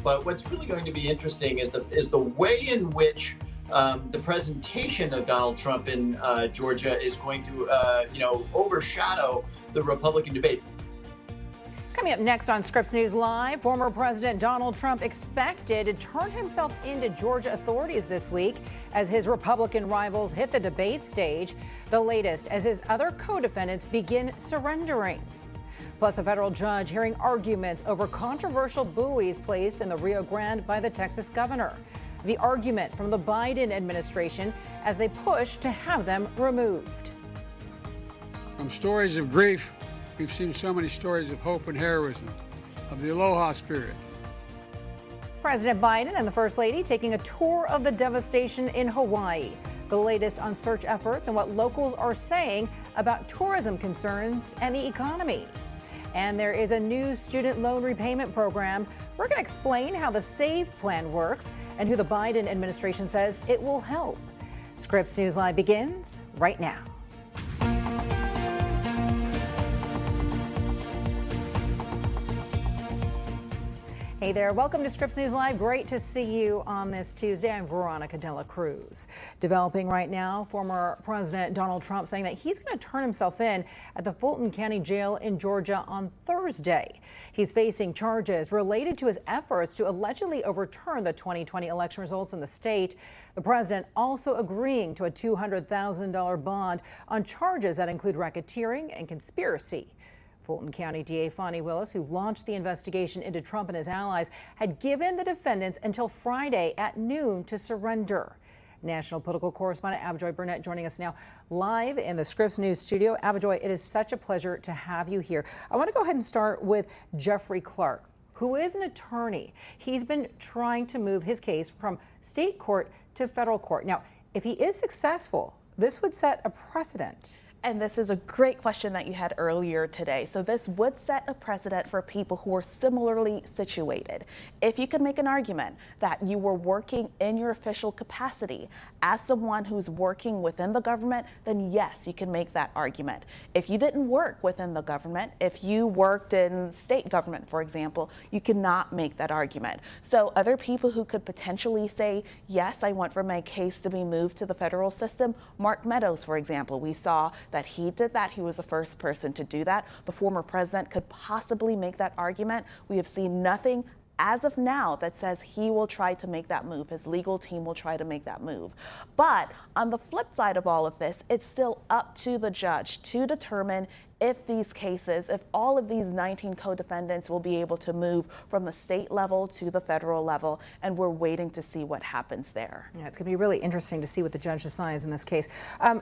But what's really going to be interesting is the way in which the presentation of Donald Trump in Georgia is going to, overshadow the Republican debate. Coming up next on Scripps News Live, former President Donald Trump expected to turn himself into Georgia authorities this week as his Republican rivals hit the debate stage. The latest as his other co-defendants begin surrendering. Plus, a federal judge hearing arguments over controversial buoys placed in the Rio Grande by the Texas governor. The argument from the Biden administration as they push to have them removed. From stories of grief, we've seen so many stories of hope and heroism, of the Aloha spirit. President Biden and the First Lady taking a tour of the devastation in Hawaii. The latest on search efforts and what locals are saying about tourism concerns and the economy. And there is a new student loan repayment program. We're going to explain how the SAVE plan works and who the Biden administration says it will help. Scripps News Live begins right now. Hey there, welcome to Scripps News Live. Great to see you on this Tuesday. I'm Veronica Cruz. Developing right now, former President Donald Trump saying that he's going to turn himself in at the Fulton County Jail in Georgia on Thursday. He's facing charges related to his efforts to allegedly overturn the 2020 election results in the state. The president also agreeing to a $200,000 bond on charges that include racketeering and conspiracy. Fulton County DA Fani Willis, who launched the investigation into Trump and his allies, had given the defendants until Friday at noon to surrender. National political correspondent Avijoy Burnett joining us now live in the Scripps News studio. Avijoy, it is such a pleasure to have you here. I want to go ahead and start with Jeffrey Clark, who is an attorney. He's been trying to move his case from state court to federal court. Now, if he is successful, this would set a precedent. And this is a great question that you had earlier today. So this would set a precedent for people who are similarly situated. If you can make an argument that you were working in your official capacity as someone who's working within the government, then yes, you can make that argument. If you didn't work within the government, if you worked in state government, for example, you cannot make that argument. So other people who could potentially say, yes, I want for my case to be moved to the federal system, Mark Meadows, for example, we saw that he did that. He was the first person to do that. The former president could possibly make that argument. We have seen nothing as of now that says he will try to make that move. His legal team will try to make that move. But on the flip side of all of this, it's still up to the judge to determine if these cases, if all of these 19 co-defendants will be able to move from the state level to the federal level, and we're waiting to see what happens there. Yeah, it's going to be really interesting to see what the judge decides in this case.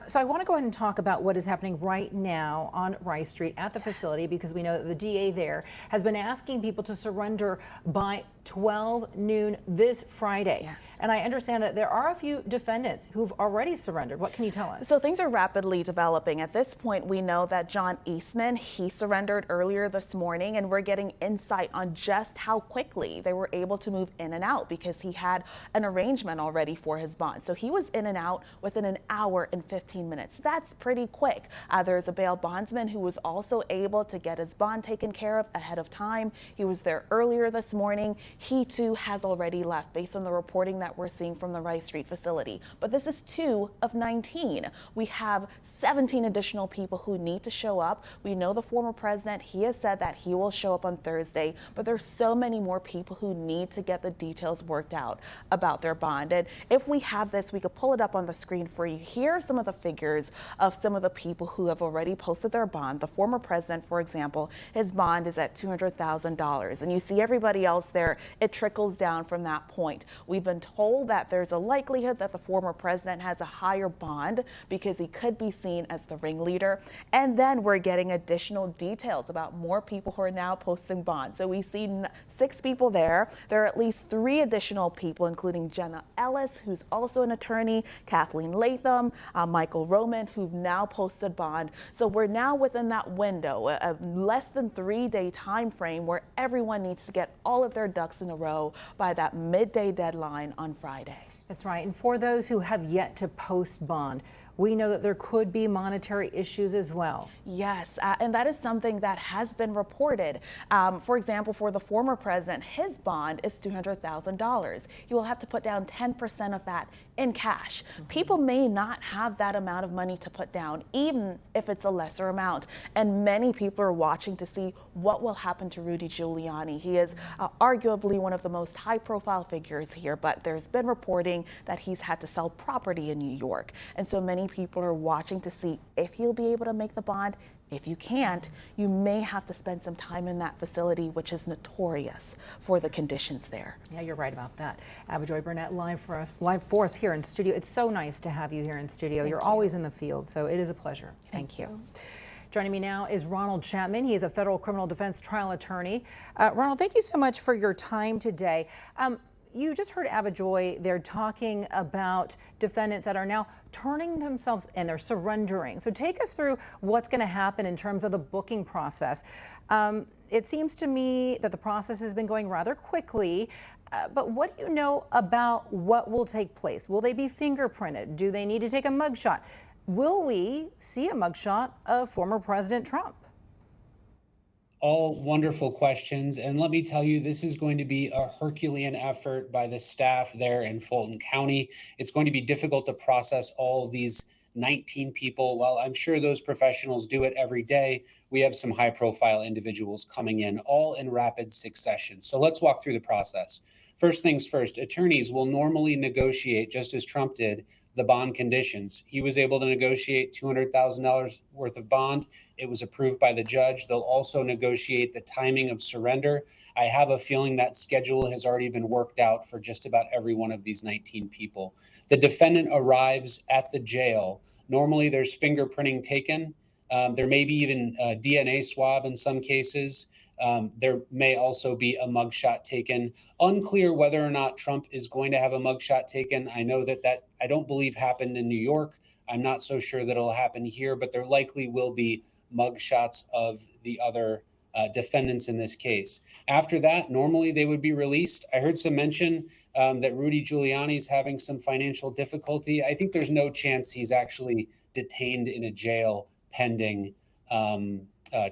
So I want to go ahead and talk about what is happening right now on Rice Street at the facility, because we know that the DA there has been asking people to surrender by 12 noon this Friday. Yes. And I understand that there are a few defendants who've already surrendered. What can you tell us? So things are rapidly developing. At this point, we know that John Eastman, he surrendered earlier this morning, and we're getting insight on just how quickly they were able to move in and out because he had an arrangement already for his bond. So he was in and out within an hour and 15 minutes. That's pretty quick. There's a bail bondsman who was also able to get his bond taken care of ahead of time. He was there earlier this morning. He too has already left based on the reporting that we're seeing from the Rice Street facility. But this is 2 of 19. We have 17 additional people who need to show up. We know the former president, he has said that he will show up on Thursday, but there's so many more people who need to get the details worked out about their bond. And if we have this, we could pull it up on the screen for you. Here are some of the figures of some of the people who have already posted their bond. The former president, for example, his bond is at $200,000. And you see everybody else there, it trickles down from that point. We've been told that there's a likelihood that the former president has a higher bond because he could be seen as the ringleader. And then we're getting additional details about more people who are now posting bonds. So we see 6 people there. There are at least 3 additional people, including Jenna Ellis, who's also an attorney, Kathleen Latham, Michael Roman, who've now posted bond. So we're now within that window, a less than 3-day time frame where everyone needs to get all of their ducks in a row by that midday deadline on Friday. That's right. And for those who have yet to post bond, we know that there could be monetary issues as well. Yes, and that is something that has been reported. For example, for the former president, his bond is $200,000. He will have to put down 10% of that in cash. People may not have that amount of money to put down, even if it's a lesser amount. And many people are watching to see what will happen to Rudy Giuliani. He is arguably one of the most high-profile figures here, but there's been reporting that he's had to sell property in New York. And so many people are watching to see if he'll be able to make the bond. If you can't, you may have to spend some time in that facility, which is notorious for the conditions there. Yeah, you're right about that. Avajoy Burnett live for us here in studio. It's so nice to have you here in studio. You're always in the field, so it is a pleasure. Thank you. Joining me now is Ronald Chapman. He is a federal criminal defense trial attorney. Ronald, thank you so much for your time today. You just heard Avajoy. They're talking about defendants that are now turning themselves in. They're surrendering. So take us through what's going to happen in terms of the booking process. It seems to me that the process has been going rather quickly. But what do you know about what will take place? Will they be fingerprinted? Do they need to take a mugshot? Will we see a mugshot of former President Trump? All wonderful questions. And let me tell you, this is going to be a Herculean effort by the staff there in Fulton County. It's going to be difficult to process all of these 19 people. While I'm sure those professionals do it every day, we have some high profile individuals coming in all in rapid succession. So let's walk through the process. First things first, attorneys will normally negotiate, just as Trump did, the bond conditions. He was able to negotiate $200,000 worth of bond. It was approved by the judge. They'll also negotiate the timing of surrender. I have a feeling that schedule has already been worked out for just about every one of these 19 people. The defendant arrives at the jail. Normally there's fingerprinting taken. There may be even a DNA swab in some cases. There may also be a mugshot taken. Unclear whether or not Trump is going to have a mugshot taken. I know that I don't believe happened in New York. I'm not so sure that it'll happen here, but there likely will be mugshots of the other defendants in this case. After that, normally they would be released. I heard some mention that Rudy Giuliani is having some financial difficulty. I think there's no chance he's actually detained in a jail pending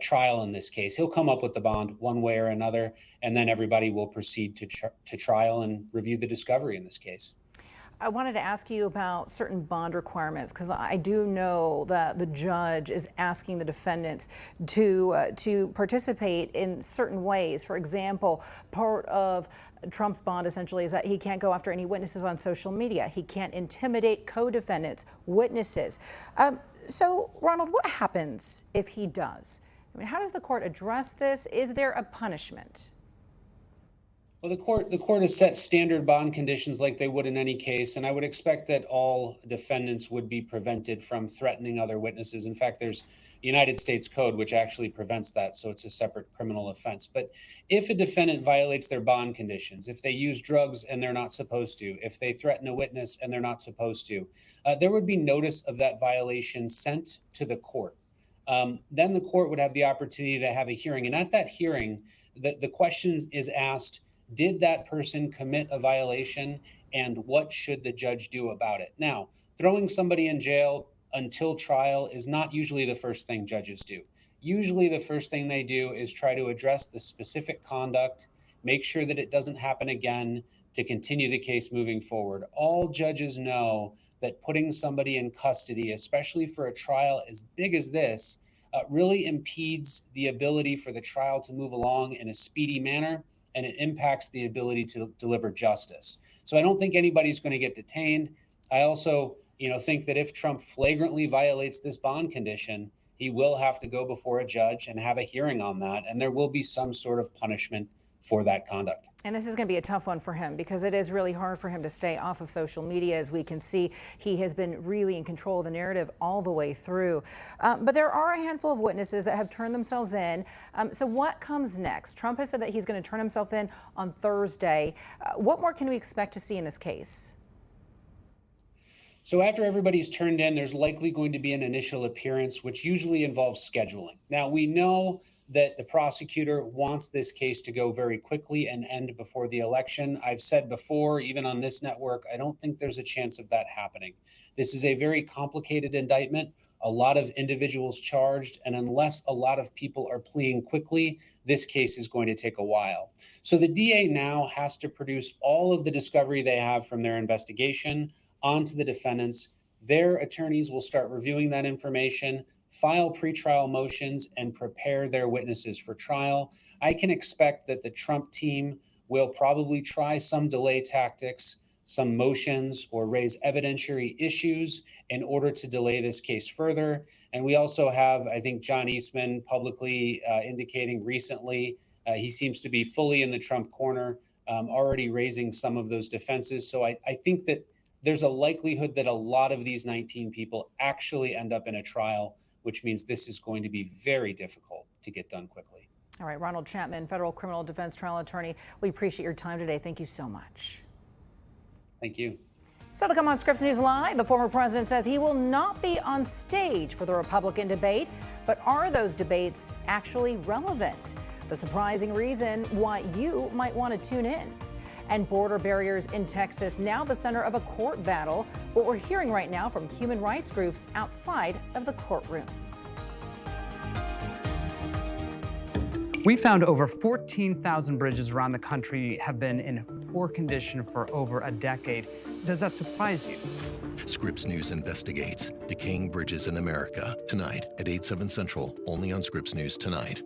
trial in this case. He'll come up with the bond one way or another, and then everybody will proceed to trial and review the discovery in this case. I wanted to ask you about certain bond requirements, because I do know that the judge is asking the defendants to participate in certain ways. For example, part of Trump's bond essentially is that he can't go after any witnesses on social media. He can't intimidate co-defendants, witnesses. So, Ronald, what happens if he does? I mean, how does the court address this? Is there a punishment? Well, the court has set standard bond conditions like they would in any case, and I would expect that all defendants would be prevented from threatening other witnesses. In fact, there's the United States Code which actually prevents that, so it's a separate criminal offense. But if a defendant violates their bond conditions, if they use drugs and they're not supposed to, if they threaten a witness and they're not supposed to, there would be notice of that violation sent to the court. Then the court would have the opportunity to have a hearing, and at that hearing, the question is asked, did that person commit a violation, and what should the judge do about it? Now, throwing somebody in jail until trial is not usually the first thing judges do. Usually the first thing they do is try to address the specific conduct, make sure that it doesn't happen again, to continue the case moving forward. All judges know that putting somebody in custody, especially for a trial as big as this, really impedes the ability for the trial to move along in a speedy manner, and it impacts the ability to deliver justice. So I don't think anybody's going to get detained. I also, think that if Trump flagrantly violates this bond condition, he will have to go before a judge and have a hearing on that, and there will be some sort of punishment for that conduct. And this is going to be a tough one for him, because it is really hard for him to stay off of social media. As we can see, he has been really in control of the narrative all the way through. But there are a handful of witnesses that have turned themselves in. So what comes next? Trump has said that he's going to turn himself in on Thursday. What more can we expect to see in this case? So after everybody's turned in, there's likely going to be an initial appearance, which usually involves scheduling. Now, we know that the prosecutor wants this case to go very quickly and end before the election. I've said before, even on this network, I don't think there's a chance of that happening. This is a very complicated indictment, a lot of individuals charged, and unless a lot of people are pleading quickly, this case is going to take a while. So the DA now has to produce all of the discovery they have from their investigation onto the defendants. Their attorneys will start reviewing that information, file pretrial motions, and prepare their witnesses for trial. I can expect that the Trump team will probably try some delay tactics, some motions, or raise evidentiary issues in order to delay this case further. And we also have, I think, John Eastman publicly indicating recently, he seems to be fully in the Trump corner, already raising some of those defenses. So I think that there's a likelihood that a lot of these 19 people actually end up in a trial, which means this is going to be very difficult to get done quickly. All right, Ronald Chapman, federal criminal defense trial attorney. We appreciate your time today. Thank you so much. Thank you. So to come on Scripps News Live, the former president says he will not be on stage for the Republican debate. But are those debates actually relevant? The surprising reason why you might want to tune in. And border barriers in Texas, now the center of a court battle. What we're hearing right now from human rights groups outside of the courtroom. We found over 14,000 bridges around the country have been in poor condition for over a decade. Does that surprise you? Scripps News investigates decaying bridges in America tonight at 8/7 Central, only on Scripps News Tonight.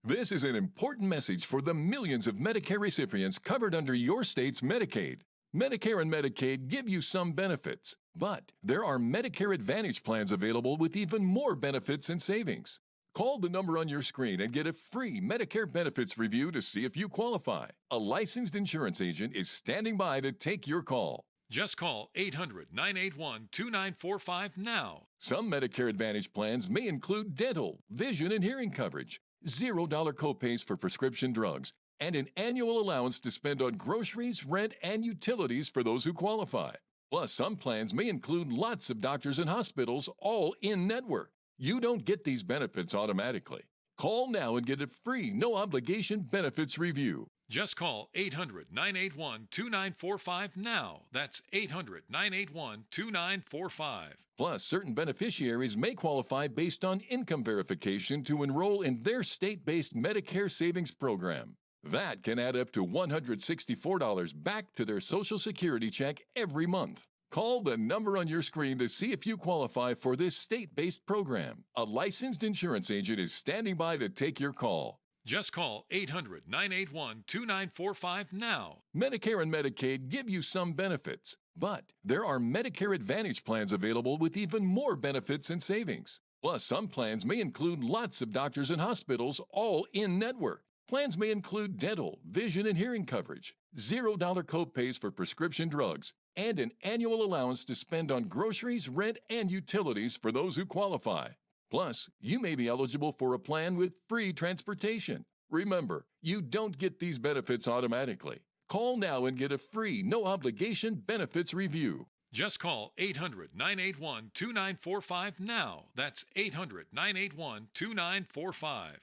This is an important message for the millions of Medicare recipients covered under your state's Medicaid. Medicare and Medicaid give you some benefits, but there are Medicare Advantage plans available with even more benefits and savings. Call the number on your screen and get a free Medicare benefits review to see if you qualify. A licensed insurance agent is standing by to take your call. Just call 800-981-2945 now. Some Medicare Advantage plans may include dental, vision, and hearing coverage, $0 copays for prescription drugs, and an annual allowance to spend on groceries, rent, and utilities for those who qualify. Plus, some plans may include lots of doctors and hospitals, all in-network. You don't get these benefits automatically. Call now and get a free, no-obligation benefits review. Just call 800-981-2945 now. That's 800-981-2945. Plus, certain beneficiaries may qualify based on income verification to enroll in their state-based Medicare savings program. That can add up to $164 back to their Social Security check every month. Call the number on your screen to see if you qualify for this state-based program. A licensed insurance agent is standing by to take your call. Just call 800-981-2945 now. Medicare and Medicaid give you some benefits, but there are Medicare Advantage plans available with even more benefits and savings. Plus, some plans may include lots of doctors and hospitals, all in-network. Plans may include dental, vision, and hearing coverage, $0 copays for prescription drugs, and an annual allowance to spend on groceries, rent, and utilities for those who qualify. Plus, you may be eligible for a plan with free transportation. Remember, you don't get these benefits automatically. Call now and get a free, no-obligation benefits review. Just call 800-981-2945 now. That's 800-981-2945.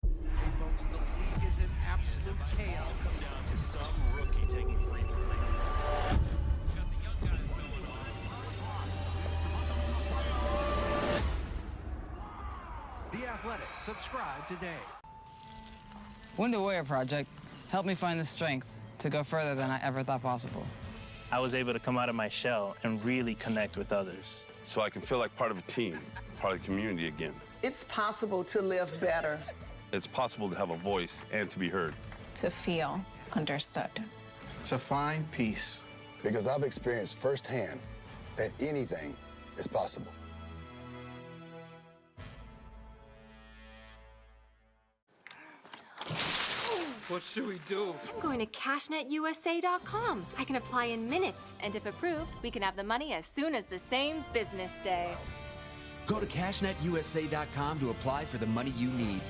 Hey folks, the league is in absolute chaos. Come down to some rookie taking free throw. Got the young guys going on. The Athletic. Subscribe today. Window Wear Project helped me find the strength to go further than I ever thought possible. I was able to come out of my shell and really connect with others. So I can feel like part of a team, part of the community again. It's possible to live better. It's possible to have a voice and to be heard. To feel understood. To find peace. Because I've experienced firsthand that anything is possible. What should we do? I'm going to cashnetusa.com. I can apply in minutes, and if approved, we can have the money as soon as the same business day. Go to cashnetusa.com to apply for the money you need.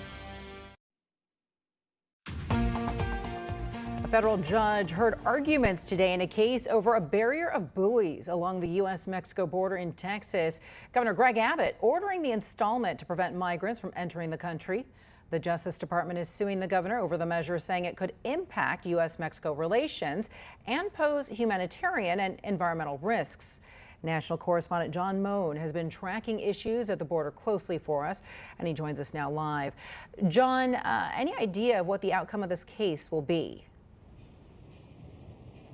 A federal judge heard arguments today in a case over a barrier of buoys along the U.S.-Mexico border in Texas. Governor Greg Abbott ordering the installment to prevent migrants from entering the country. The Justice Department is suing the governor over the measure, saying it could impact U.S.-Mexico relations and pose humanitarian and environmental risks. National correspondent John Moan has been tracking issues at the border closely for us, and he joins us now live. John, any idea of what the outcome of this case will be?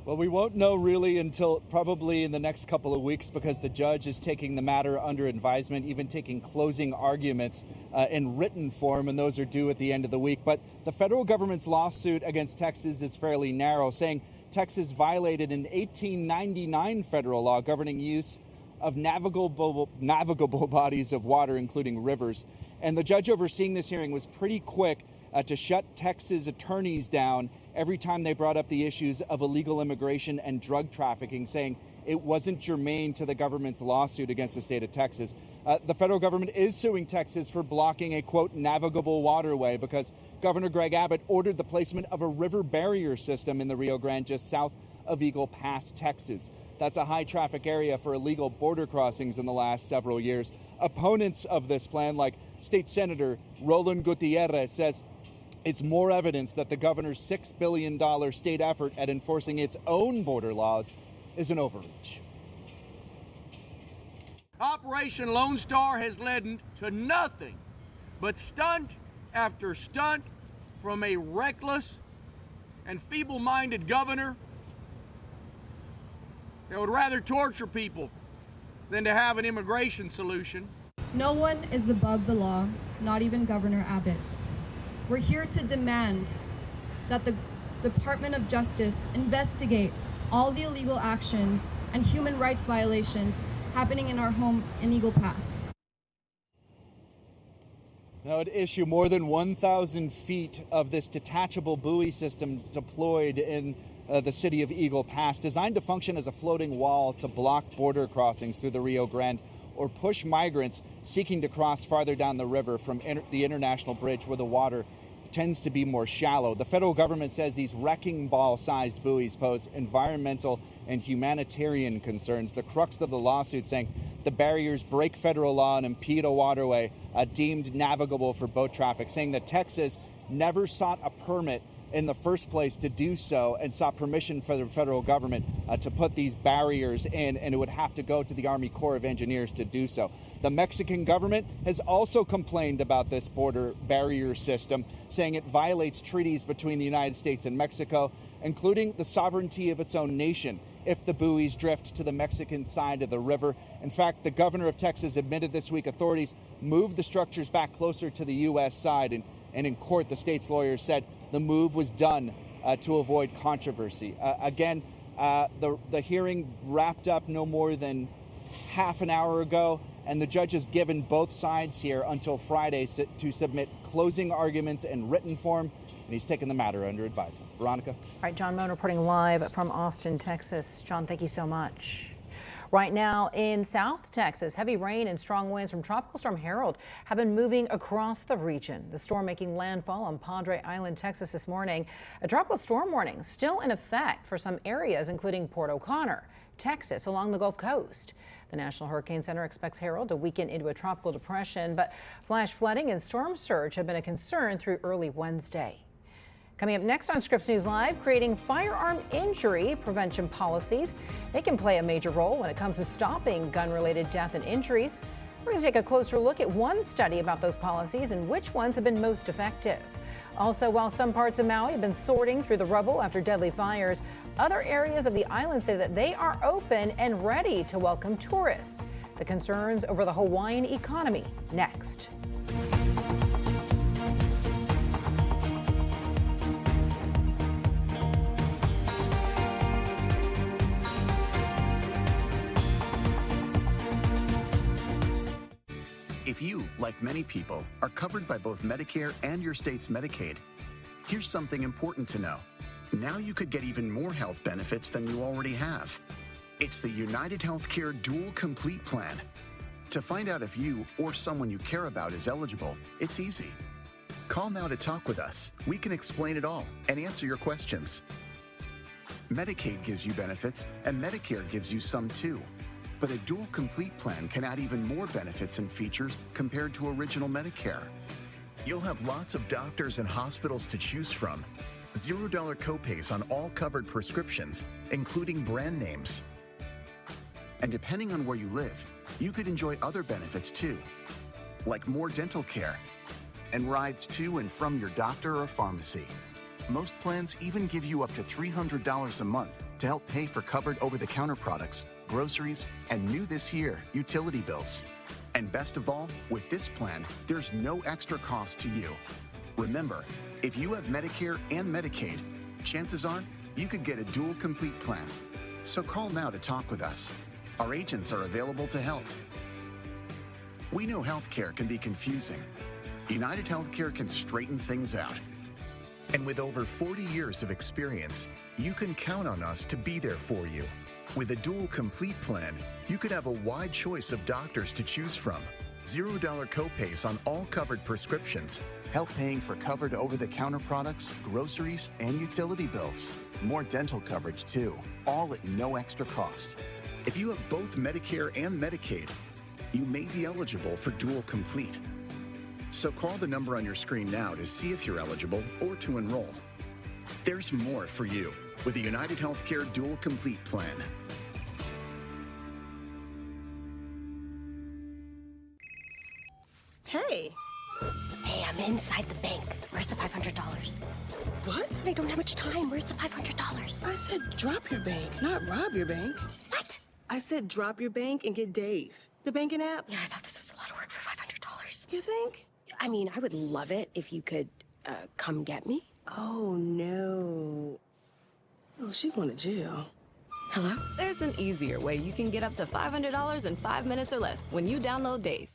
Well, we won't know really until probably in the next couple of weeks, because the judge is taking the matter under advisement, even taking closing arguments in written form, and those are due at the end of the week. But the federal government's lawsuit against Texas is fairly narrow, saying Texas violated an 1899 federal law governing use of navigable bodies of water, including rivers. And the judge overseeing this hearing was pretty quick to shut Texas attorneys down every time they brought up the issues of illegal immigration and drug trafficking, saying it wasn't germane to the government's lawsuit against the state of Texas. The federal government is suing Texas for blocking a, quote, navigable waterway because Governor Greg Abbott ordered the placement of a river barrier system in the Rio Grande just south of Eagle Pass, Texas. That's a high traffic area for illegal border crossings in the last several years. Opponents of this plan, like State Senator Roland Gutierrez, says it's more evidence that the governor's $6 billion state effort at enforcing its own border laws is an overreach. Operation Lone Star has led to nothing but stunt after stunt from a reckless and feeble-minded governor that would rather torture people than to have an immigration solution. No one is above the law, not even Governor Abbott. We're here to demand that the Department of Justice investigate all the illegal actions and human rights violations happening in our home in Eagle Pass. Now, at issue, more than 1,000 feet of this detachable buoy system deployed in the city of Eagle Pass, designed to function as a floating wall to block border crossings through the Rio Grande or push migrants seeking to cross farther down the river from the international bridge where the water tends to be more shallow. The federal government says these wrecking ball-sized buoys pose environmental and humanitarian concerns. The crux of the lawsuit saying the barriers break federal law and impede a waterway deemed navigable for boat traffic, saying that Texas never sought a permit in the first place to do so and sought permission for the federal government to put these barriers in, and it would have to go to the Army Corps of Engineers to do so. The Mexican government has also complained about this border barrier system, saying it violates treaties between the United States and Mexico, including the sovereignty of its own nation, if the buoys drift to the Mexican side of the river. In fact, the governor of Texas admitted this week authorities moved the structures back closer to the U.S. side, and in court, the state's lawyers said the move was done to avoid controversy. The hearing wrapped up no more than half an hour ago, and the judge has given both sides here until Friday to submit closing arguments in written form, and he's taken the matter under advisement. Veronica. All right, John Moan reporting live from Austin, Texas. John, thank you so much. Right now in South Texas, heavy rain and strong winds from Tropical Storm Harold have been moving across the region. The storm making landfall on Padre Island, Texas this morning. A tropical storm warning still in effect for some areas, including Port O'Connor, Texas, along the Gulf Coast. The National Hurricane Center expects Harold to weaken into a tropical depression, but flash flooding and storm surge have been a concern through early Wednesday. Coming up next on Scripps News Live, creating firearm injury prevention policies. They can play a major role when it comes to stopping gun-related death and injuries. We're going to take a closer look at one study about those policies and which ones have been most effective. Also, while some parts of Maui have been sorting through the rubble after deadly fires, other areas of the island say that they are open and ready to welcome tourists. The concerns over the Hawaiian economy next. If you, like many people, are covered by both Medicare and your state's Medicaid, here's something important to know. Now you could get even more health benefits than you already have. It's the United Healthcare Dual Complete Plan. To find out if you or someone you care about is eligible, it's easy. Call now to talk with us. We can explain it all and answer your questions. Medicaid gives you benefits, and Medicare gives you some too. But a dual complete plan can add even more benefits and features compared to original Medicare. You'll have lots of doctors and hospitals to choose from. $0 copays on all covered prescriptions, including brand names. And depending on where you live, you could enjoy other benefits too, like more dental care and rides to and from your doctor or pharmacy. Most plans even give you up to $300 a month to help pay for covered over-the-counter products, groceries, and new this year, utility bills. And best of all, with this plan, there's no extra cost to you. Remember, if you have Medicare and Medicaid, chances are you could get a dual complete plan. So call now to talk with us. Our agents are available to help. We know healthcare can be confusing. United Healthcare can straighten things out. And with over 40 years of experience, you can count on us to be there for you. With a dual complete plan, you could have a wide choice of doctors to choose from. $0 copays on all covered prescriptions. Help paying for covered over-the-counter products, groceries, and utility bills. More dental coverage too, all at no extra cost. If you have both Medicare and Medicaid, you may be eligible for dual complete. So call the number on your screen now to see if you're eligible or to enroll. There's more for you with the United Healthcare Dual Complete Plan. Hey. Hey, I'm inside the bank. Where's the $500? What? I don't have much time. Where's the $500? I said drop your bank, not rob your bank. What? I said drop your bank and get Dave, the banking app. Yeah, I thought this was a lot of work for $500. You think? I mean, I would love it if you could come get me. Oh, no. Oh, she going to jail. Hello? There's an easier way you can get up to $500 in 5 minutes or less when you download Dave.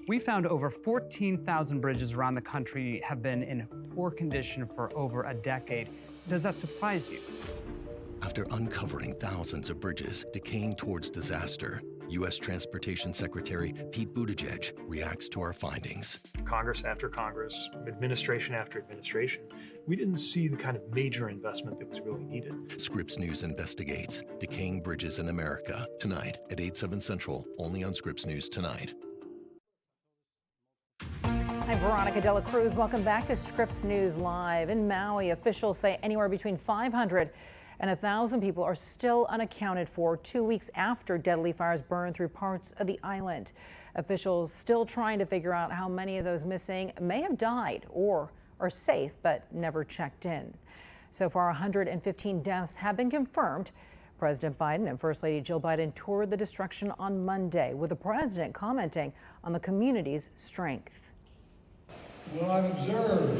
We found over 14,000 bridges around the country have been in poor condition for over a decade. Does that surprise you? After uncovering thousands of bridges decaying towards disaster, U.S. Transportation Secretary Pete Buttigieg reacts to our findings. Congress after Congress, administration after administration, we didn't see the kind of major investment that was really needed. Scripps News investigates decaying bridges in America tonight at 8/7 Central, only on Scripps News Tonight. I'm Veronica Cruz. Welcome back to Scripps News Live. In Maui, officials say anywhere between 500 and 1,000 people are still unaccounted for 2 weeks after deadly fires burned through parts of the island. Officials still trying to figure out how many of those missing may have died or are safe but never checked in. So far, 115 deaths have been confirmed. President Biden and First Lady Jill Biden toured the destruction on Monday, with the president commenting on the community's strength. What I've observed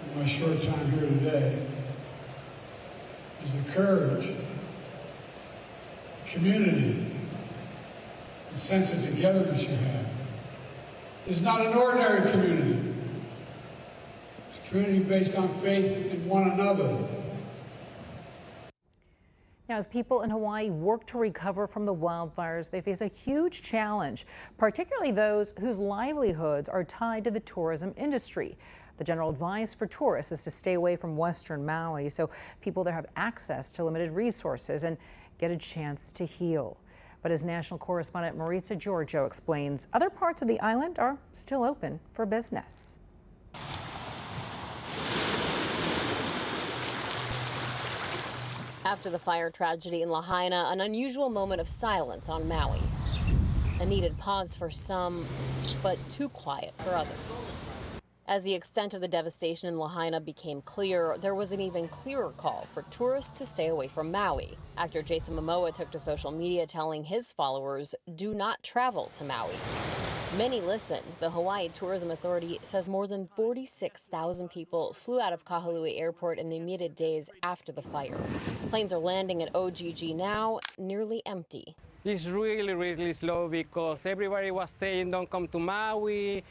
in my short time here today is the courage, community, the sense of togetherness you have. It's not an ordinary community. It's a community based on faith in one another. Now, as people in Hawaii work to recover from the wildfires, they face a huge challenge, particularly those whose livelihoods are tied to the tourism industry. The general advice for tourists is to stay away from western Maui so people there have access to limited resources and get a chance to heal. But as national correspondent Maritza Giorgio explains, other parts of the island are still open for business. After the fire tragedy in Lahaina, an unusual moment of silence on Maui. A needed pause for some, but too quiet for others. As the extent of the devastation in Lahaina became clear, there was an even clearer call for tourists to stay away from Maui. Actor Jason Momoa took to social media telling his followers, do not travel to Maui. Many listened. The Hawaii Tourism Authority says more than 46,000 people flew out of Kahului Airport in the immediate days after the fire. Planes are landing at OGG now, nearly empty. It's really slow because everybody was saying don't come to Maui.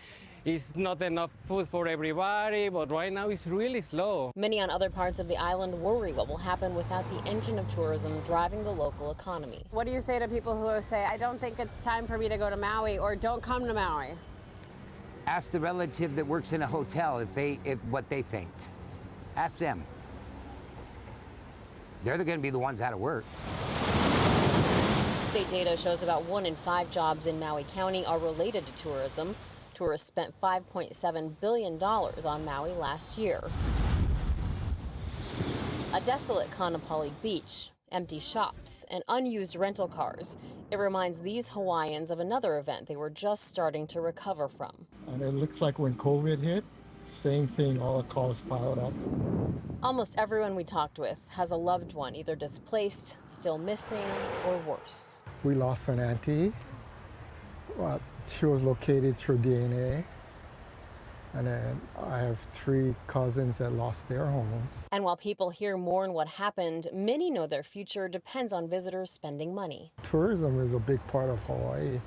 It's not enough food for everybody, but right now it's really slow. Many on other parts of the island worry what will happen without the engine of tourism driving the local economy. What do you say to people who say, I don't think it's time for me to go to Maui, or don't come to Maui? Ask the relative that works in a hotel if what they think. Ask them. They're going to be the ones out of work. State data shows about 1 in 5 jobs in Maui County are related to tourism. Tourists spent $5.7 billion on Maui last year. A desolate Kaanapali beach, empty shops, and unused rental cars. It reminds these Hawaiians of another event they were just starting to recover from. And it looks like when COVID hit, same thing, all the cars piled up. Almost everyone we talked with has a loved one either displaced, still missing, or worse. We lost an auntie. She was located through DNA. And then I have 3 cousins that lost their homes. And while people here mourn what happened, many know their future depends on visitors spending money. Tourism is a big part of Hawaii.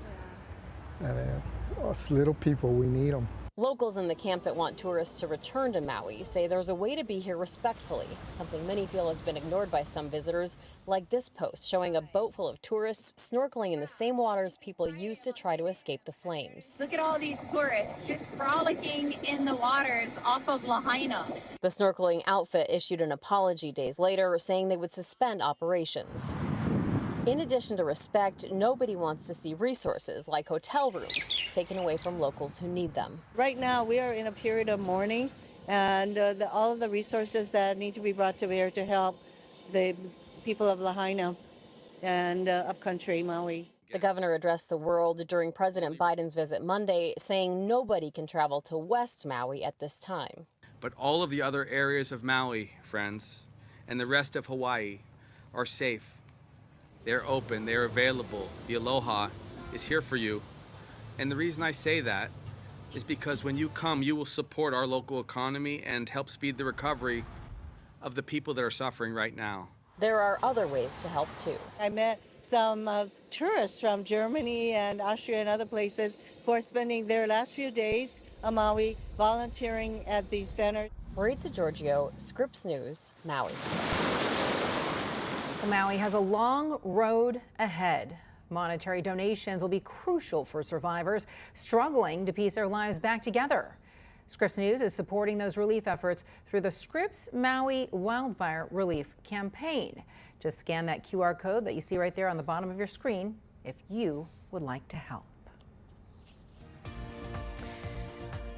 And us little people, we need them. Locals in the camp that want tourists to return to Maui say there's a way to be here respectfully, something many feel has been ignored by some visitors, like this post showing a boat full of tourists snorkeling in the same waters people used to try to escape the flames. Look at all these tourists just frolicking in the waters off of Lahaina. The snorkeling outfit issued an apology days later, saying they would suspend operations. In addition to respect, nobody wants to see resources like hotel rooms taken away from locals who need them. Right now, we are in a period of mourning, and all of the resources that need to be brought to bear to help the people of Lahaina and upcountry Maui. The governor addressed the world during President Biden's visit Monday, saying nobody can travel to West Maui at this time. But all of the other areas of Maui, friends, and the rest of Hawaii are safe. They're open, they're available. The aloha is here for you. And the reason I say that is because when you come, you will support our local economy and help speed the recovery of the people that are suffering right now. There are other ways to help too. I met some tourists from Germany and Austria and other places who are spending their last few days on Maui volunteering at the center. Maritza Giorgio, Scripps News, Maui. Maui has a long road ahead. Monetary donations will be crucial for survivors struggling to piece their lives back together. Scripps News is supporting those relief efforts through the Scripps Maui Wildfire Relief Campaign. Just scan that QR code that you see right there on the bottom of your screen if you would like to help.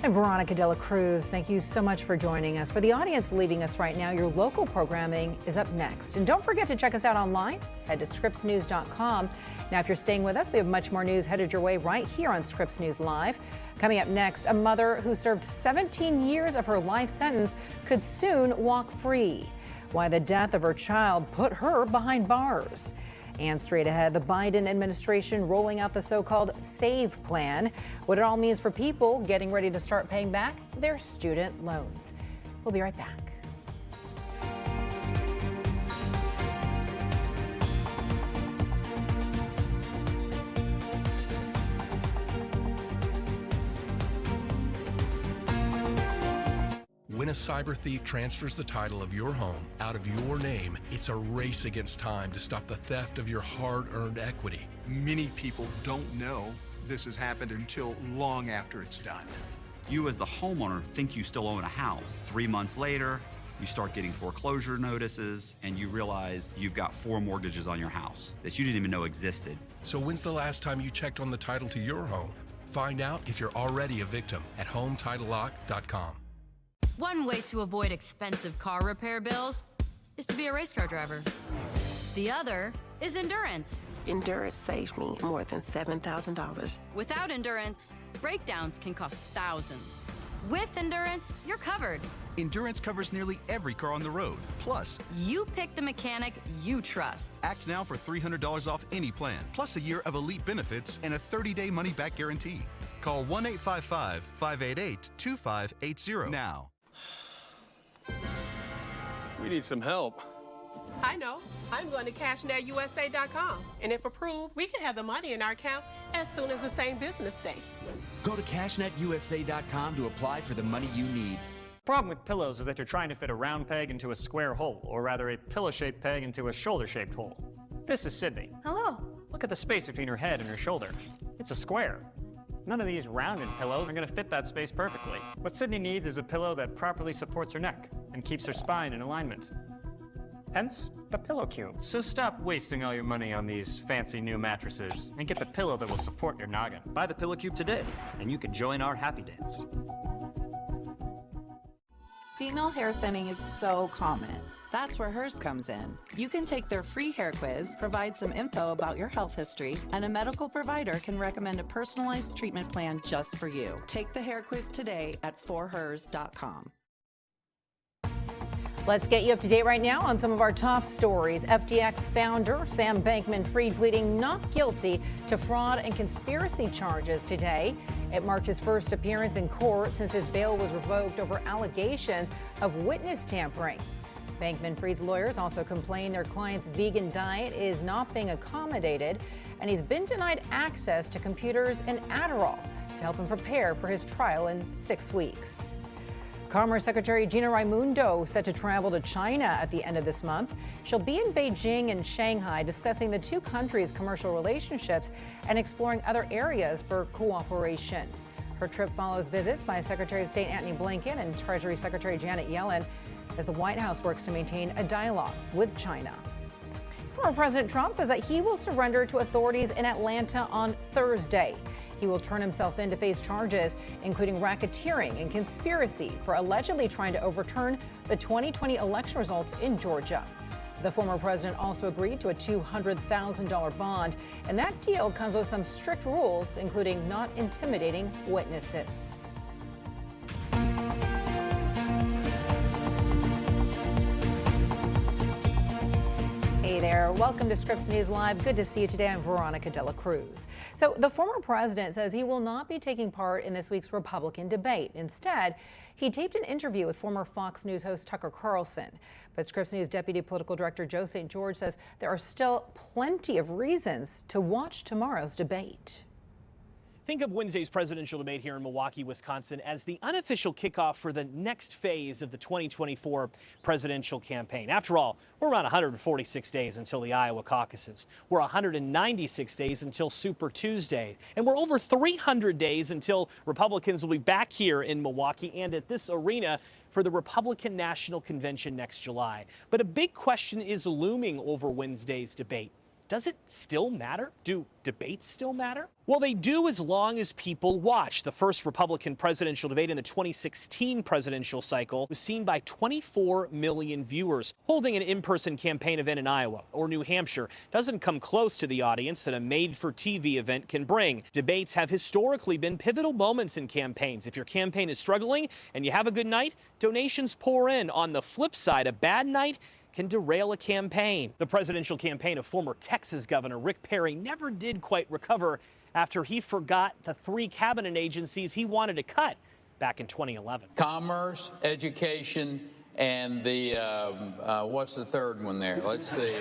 I'm Veronica de la Cruz. Thank you so much for joining us. For the audience leaving us right now, your local programming is up next. And don't forget to check us out online. Head to scripsnews.com. Now, if you're staying with us, we have much more news headed your way right here on Scripps News Live. Coming up next, a mother who served 17 years of her life sentence could soon walk free. Why the death of her child put her behind bars. And straight ahead, the Biden administration rolling out the so-called SAVE plan, what it all means for people getting ready to start paying back their student loans. We'll be right back. When a cyber thief transfers the title of your home out of your name, it's a race against time to stop the theft of your hard-earned equity. Many people don't know this has happened until long after it's done. You as the homeowner think you still own a house. 3 months later, you start getting foreclosure notices and you realize you've got 4 mortgages on your house that you didn't even know existed. So when's the last time you checked on the title to your home? Find out if you're already a victim at HomeTitleLock.com. One way to avoid expensive car repair bills is to be a race car driver. The other is Endurance. Endurance saved me more than $7,000. Without Endurance, breakdowns can cost thousands. With Endurance, you're covered. Endurance covers nearly every car on the road. Plus, you pick the mechanic you trust. Act now for $300 off any plan, plus a year of elite benefits and a 30-day money-back guarantee. Call 1-855-588-2580 now. We need some help. I know. I'm going to CashNetUSA.com. And if approved, we can have the money in our account as soon as the same business day. Go to CashNetUSA.com to apply for the money you need. The problem with pillows is that you're trying to fit a round peg into a square hole, or rather a pillow-shaped peg into a shoulder-shaped hole. This is Sydney. Hello. Look at the space between her head and her shoulder. It's a square. None of these rounded pillows are going to fit that space perfectly. What Sydney needs is a pillow that properly supports her neck and keeps her spine in alignment. Hence, the Pillow Cube. So stop wasting all your money on these fancy new mattresses and get the pillow that will support your noggin. Buy the Pillow Cube today, and you can join our happy dance. Female hair thinning is so common. That's where hers comes in. You can take their free hair quiz, provide some info about your health history, and a medical provider can recommend a personalized treatment plan just for you. Take the hair quiz today at forhers.com. Let's get you up to date right now on some of our top stories. FTX founder Sam Bankman-Fried pleading not guilty to fraud and conspiracy charges today. It marked his first appearance in court since his bail was revoked over allegations of witness tampering. Bankman-Fried's lawyers also complain their client's vegan diet is not being accommodated, and he's been denied access to computers and Adderall to help him prepare for his trial in 6 weeks. Commerce Secretary Gina Raimondo set to travel to China at the end of this month. She'll be in Beijing and Shanghai discussing the two countries' commercial relationships and exploring other areas for cooperation. Her trip follows visits by Secretary of State Antony Blinken and Treasury Secretary Janet Yellen as the White House works to maintain a dialogue with China. Former President Trump says that he will surrender to authorities in Atlanta on Thursday. He will turn himself in to face charges, including racketeering and conspiracy for allegedly trying to overturn the 2020 election results in Georgia. The former president also agreed to a $200,000 bond, and that deal comes with some strict rules, including not intimidating witnesses. Hey there, welcome to Scripps News Live. Good to see you today. I'm Veronica Cruz. So the former president says he will not be taking part in this week's Republican debate. Instead, he taped an interview with former Fox News host Tucker Carlson. But Scripps News Deputy Political Director Joe St. George says there are still plenty of reasons to watch tomorrow's debate. Think of Wednesday's presidential debate here in Milwaukee, Wisconsin, as the unofficial kickoff for the next phase of the 2024 presidential campaign. After all, we're around 146 days until the Iowa caucuses. We're 196 days until Super Tuesday. And we're over 300 days until Republicans will be back here in Milwaukee and at this arena for the Republican National Convention next July. But a big question is looming over Wednesday's debate. Does it still matter? Do debates still matter? Well, they do as long as people watch. The first Republican presidential debate in the 2016 presidential cycle was seen by 24 million viewers. Holding an in-person campaign event in Iowa or New Hampshire doesn't come close to the audience that a made-for-TV event can bring. Debates have historically been pivotal moments in campaigns. If your campaign is struggling and you have a good night, donations pour in. On the flip side, a bad night can derail a campaign. The presidential campaign of former Texas Governor Rick Perry never did quite recover after he forgot the 3 cabinet agencies he wanted to cut back in 2011. Commerce, education, and the, what's the third one there? Let's see.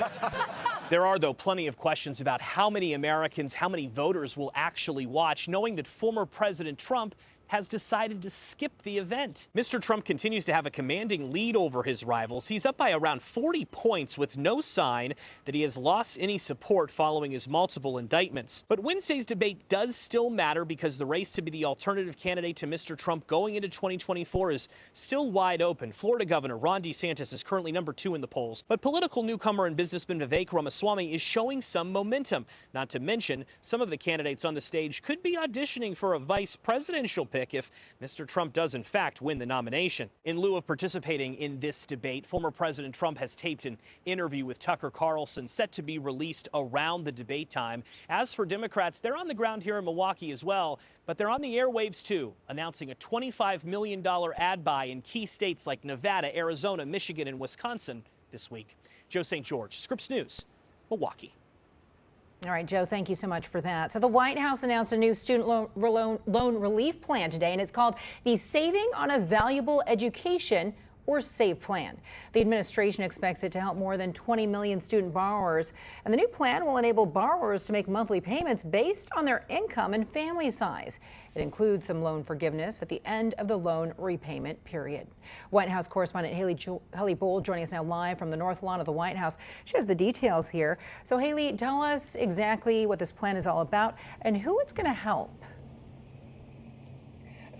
There are, though, plenty of questions about how many Americans, how many voters will actually watch, knowing that former President Trump has decided to skip the event. Mr. Trump continues to have a commanding lead over his rivals. He's up by around 40 points with no sign that he has lost any support following his multiple indictments. But Wednesday's debate does still matter because the race to be the alternative candidate to Mr. Trump going into 2024 is still wide open. Florida Governor Ron DeSantis is currently number 2 in the polls, but political newcomer and businessman Vivek Ramaswamy is showing some momentum. Not to mention, some of the candidates on the stage could be auditioning for a vice presidential pick if Mr. Trump does in fact win the nomination. In lieu of participating in this debate, former President Trump has taped an interview with Tucker Carlson set to be released around the debate time. As for Democrats, they're on the ground here in Milwaukee as well, but they're on the airwaves too, announcing a $25 million ad buy in key states like Nevada, Arizona, Michigan, and Wisconsin this week. Joe St. George, Scripps News, Milwaukee. All right, Joe, thank you so much for that. So the White House announced a new student loan relief plan today, and it's called the Saving on a Valuable Education or SAVE plan. The administration expects it to help more than 20 million student borrowers, and the new plan will enable borrowers to make monthly payments based on their income and family size. It includes some loan forgiveness at the end of the loan repayment period. White House correspondent Haley Bull joining us now live from the North Lawn of the White House. She has the details here. So Haley, tell us exactly what this plan is all about and who it's going to help.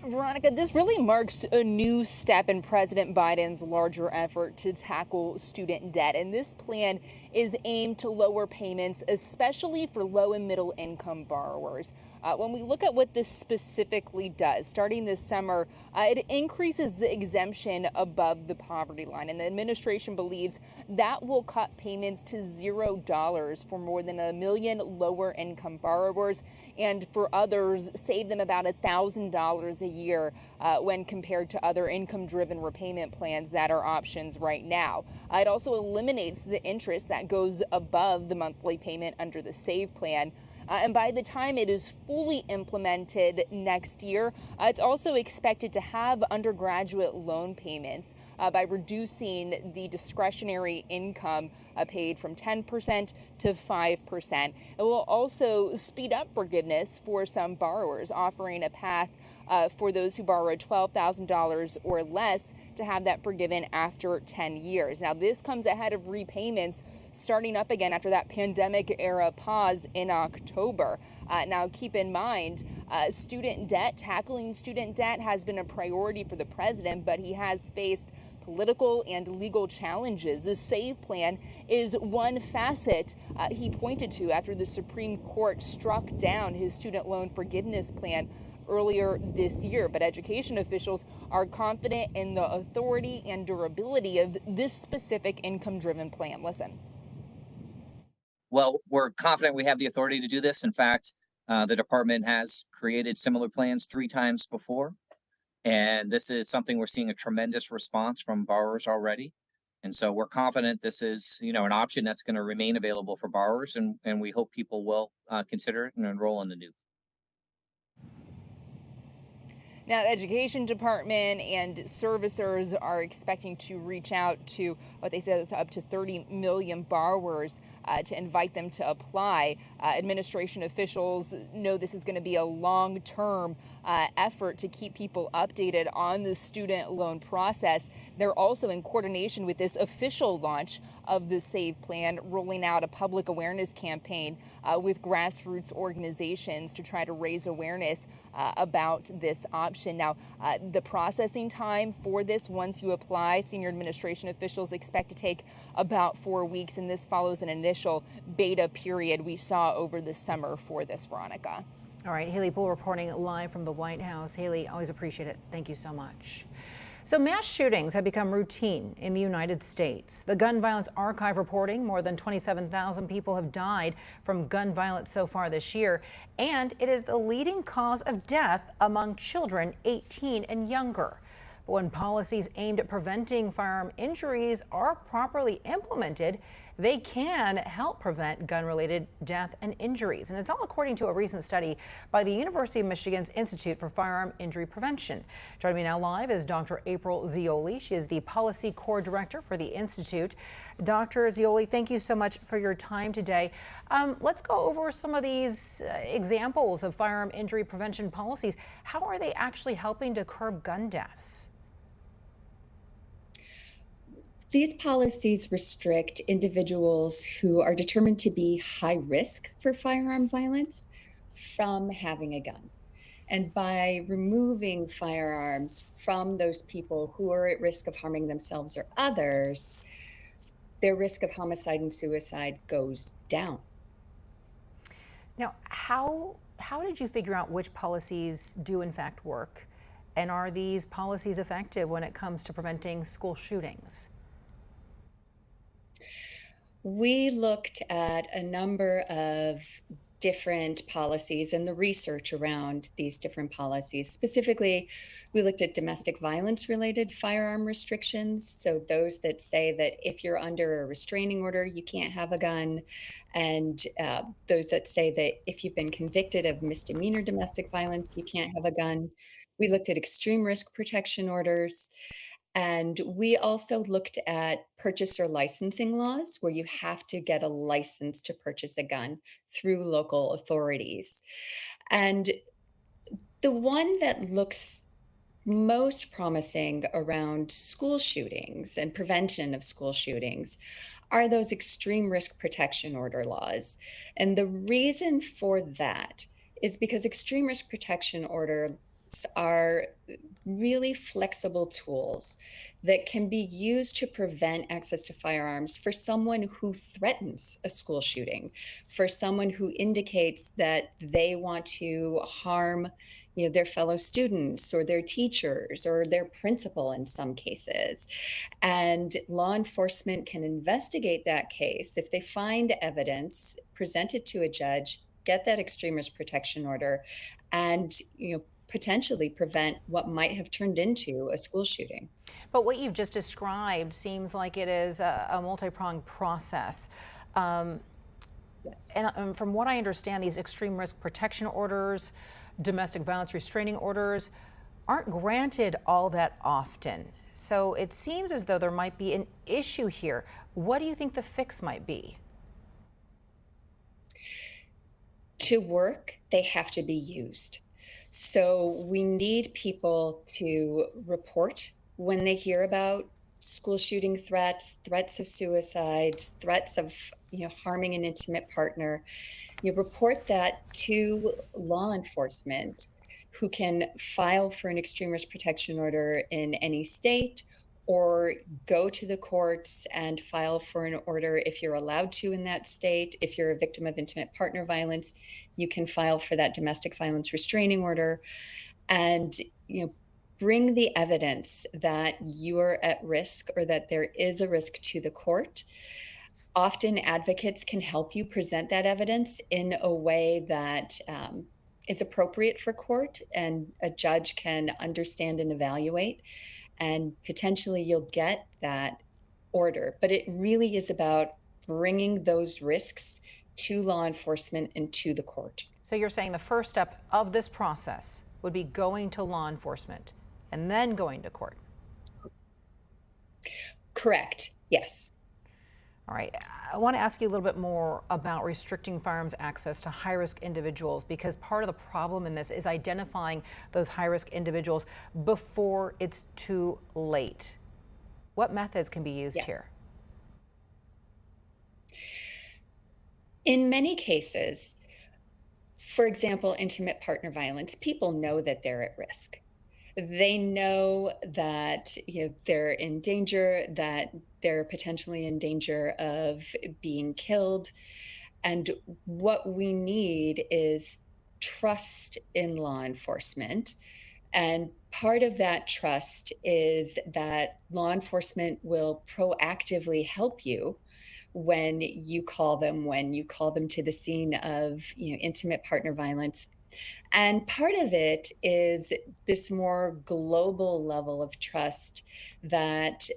Veronica, this really marks a new step in President Biden's larger effort to tackle student debt. And this plan is aimed to lower payments, especially for low and middle income borrowers. When we look at what this specifically does, starting this summer, it increases the exemption above the poverty line. And the administration believes that will cut payments to $0 for more than 1 million lower income borrowers, and for others, save them about $1,000 a year when compared to other income-driven repayment plans that are options right now. It also eliminates the interest that goes above the monthly payment under the SAVE plan. And by the time it is fully implemented next year, it's also expected to have undergraduate loan payments by reducing the discretionary income paid from 10% to 5%. It will also speed up forgiveness for some borrowers, offering a path for those who borrowed $12,000 or less to have that forgiven after 10 years. Now, this comes ahead of repayments starting up again after that pandemic era pause in October. Now, keep in mind, tackling student debt has been a priority for the president, but he has faced political and legal challenges. The SAVE plan is one facet he pointed to after the Supreme Court struck down his student loan forgiveness plan earlier this year. But education officials are confident in the authority and durability of this specific income-driven plan. Listen. Well, we're confident we have the authority to do this. In fact, the department has created similar plans 3 times before. And this is something we're seeing a tremendous response from borrowers already. And so we're confident this is, an option that's going to remain available for borrowers. And we hope people will consider it and enroll in the new. Now, the Education Department and servicers are expecting to reach out to what they said is up to 30 million borrowers to invite them to apply. Administration officials know this is going to be a long-term effort to keep people updated on the student loan process. They're also in coordination with this official launch of the SAVE plan, rolling out a public awareness campaign with grassroots organizations to try to raise awareness about this option. Now, the processing time for this, once you apply, senior administration officials expect to take about 4 weeks, and this follows an initial beta period we saw over the summer for this, Veronica. All right, Haley Poole reporting live from the White House. Haley, always appreciate it. Thank you so much. So mass shootings have become routine in the United States. The Gun Violence Archive reporting more than 27,000 people have died from gun violence so far this year, and it is the leading cause of death among children 18 and younger. But when policies aimed at preventing firearm injuries are properly implemented, they can help prevent gun-related death and injuries. And it's all according to a recent study by the University of Michigan's Institute for Firearm Injury Prevention. Joining me now live is Dr. April Zioli. She is the Policy Core Director for the Institute. Dr. Zioli, thank you so much for your time today. Let's go over some of these examples of firearm injury prevention policies. How are they actually helping to curb gun deaths? These policies restrict individuals who are determined to be high risk for firearm violence from having a gun. And by removing firearms from those people who are at risk of harming themselves or others, their risk of homicide and suicide goes down. Now, how did you figure out which policies do in fact work? And are these policies effective when it comes to preventing school shootings? We looked at a number of different policies and the research around these different policies. Specifically, we looked at domestic violence related firearm restrictions. So those that say that if you're under a restraining order, you can't have a gun. And those that say that if you've been convicted of misdemeanor domestic violence, you can't have a gun. We looked at extreme risk protection orders. And we also looked at purchaser licensing laws, where you have to get a license to purchase a gun through local authorities. And the one that looks most promising around school shootings and prevention of school shootings are those extreme risk protection order laws. And the reason for that is because extreme risk protection order are really flexible tools that can be used to prevent access to firearms for someone who threatens a school shooting, for someone who indicates that they want to harm their fellow students or their teachers or their principal in some cases. And law enforcement can investigate that case. If they find evidence, present it to a judge, get that extreme risk protection order, and potentially prevent what might have turned into a school shooting. But what you've just described seems like it is a multi-pronged process. Yes. And from what I understand, these extreme risk protection orders, domestic violence restraining orders, aren't granted all that often. So it seems as though there might be an issue here. What do you think the fix might be? To work, they have to be used. So we need people to report when they hear about school shooting threats, threats of suicides, threats of harming an intimate partner. You report that to law enforcement, who can file for an extreme risk protection order in any state, or go to the courts and file for an order if you're allowed to in that state. If you're a victim of intimate partner violence, you can file for that domestic violence restraining order, and bring the evidence that you are at risk or that there is a risk to the court. Often advocates can help you present that evidence in a way that is appropriate for court and a judge can understand and evaluate, and potentially you'll get that order. But it really is about bringing those risks to law enforcement and to the court. So you're saying the first step of this process would be going to law enforcement and then going to court? Correct, yes. All right, I want to ask you a little bit more about restricting firearms access to high-risk individuals, because part of the problem in this is identifying those high-risk individuals before it's too late. What methods can be used here? In many cases, for example, intimate partner violence, people know that they're at risk. They know that they're in danger, that they're potentially in danger of being killed. And what we need is trust in law enforcement. And part of that trust is that law enforcement will proactively help you when you call them to the scene of intimate partner violence. And part of it is this more global level of trust that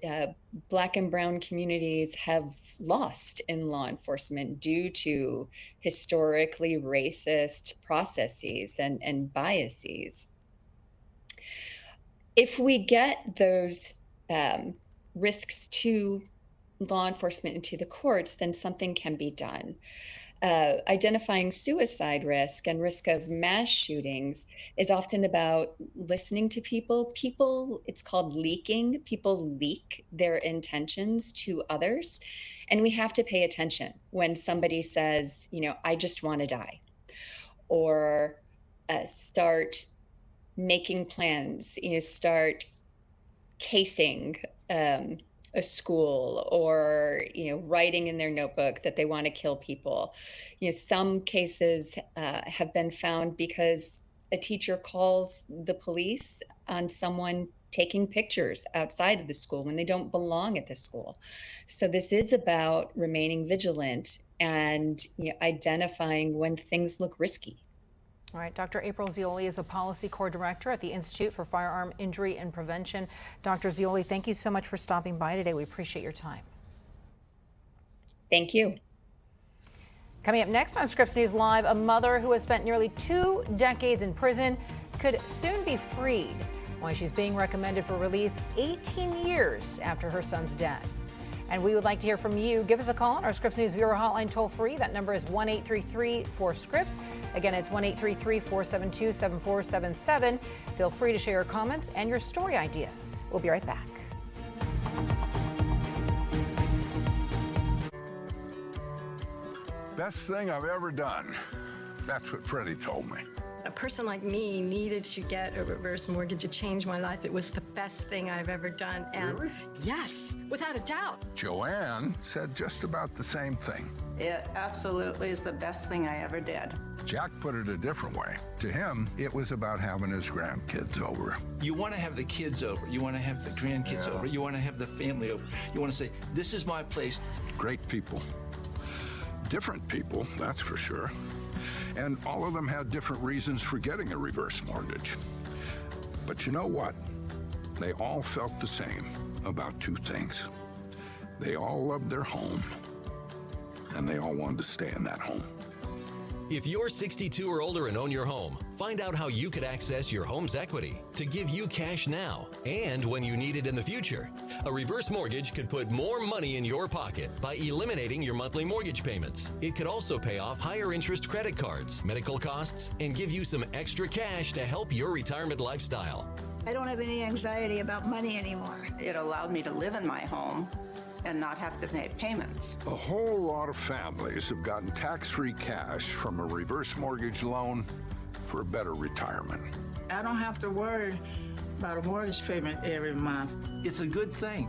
Black and brown communities have lost in law enforcement due to historically racist processes and biases. If we get those risks to law enforcement and to the courts, then something can be done. Identifying suicide risk and risk of mass shootings is often about listening to people. It's called leaking. People leak their intentions to others. And we have to pay attention when somebody says, I just want to die, or start making plans, start casing a school, or writing in their notebook that they want to kill people. Some cases have been found because a teacher calls the police on someone taking pictures outside of the school when they don't belong at the school. So this is about remaining vigilant and identifying when things look risky. All right, Dr. April Zioli is the Policy Core Director at the Institute for Firearm Injury and Prevention. Dr. Zioli, thank you so much for stopping by today. We appreciate your time. Thank you. Coming up next on Scripps News Live, a mother who has spent nearly 2 decades in prison could soon be freed, why she's being recommended for release 18 years after her son's death. And we would like to hear from you. Give us a call on our Scripps News viewer hotline toll free. That number is 1-833-4SCRIPPS. Again, it's 1-833-472-7477. Feel free to share your comments and your story ideas. We'll be right back. Best thing I've ever done. That's what Freddie told me. person like me needed to get a reverse mortgage to change my life. It was the best thing I've ever done. And Really? yes, without a doubt. Joanne said just about the same thing. It absolutely is the best thing I ever did. Jack put it a different way. To him, it was about having his grandkids over. You want to have the kids over. You want to have the grandkids over. You want to have the family over. You want to say, this is my place. Great people. Different people, that's for sure. And all of them had different reasons for getting a reverse mortgage. But you know what? They all felt the same about two things. They all loved their home, and they all wanted to stay in that home. If you're 62 or older and own your home, find out how you could access your home's equity to give you cash now and when you need it in the future. A reverse mortgage could put more money in your pocket by eliminating your monthly mortgage payments. It could also pay off higher interest credit cards, medical costs, and give you some extra cash to help your retirement lifestyle. I don't have any anxiety about money anymore. It allowed me to live in my home and not have to pay payments. A whole lot of families have gotten tax-free cash from a reverse mortgage loan for a better retirement. I don't have to worry about a mortgage payment every month. It's a good thing.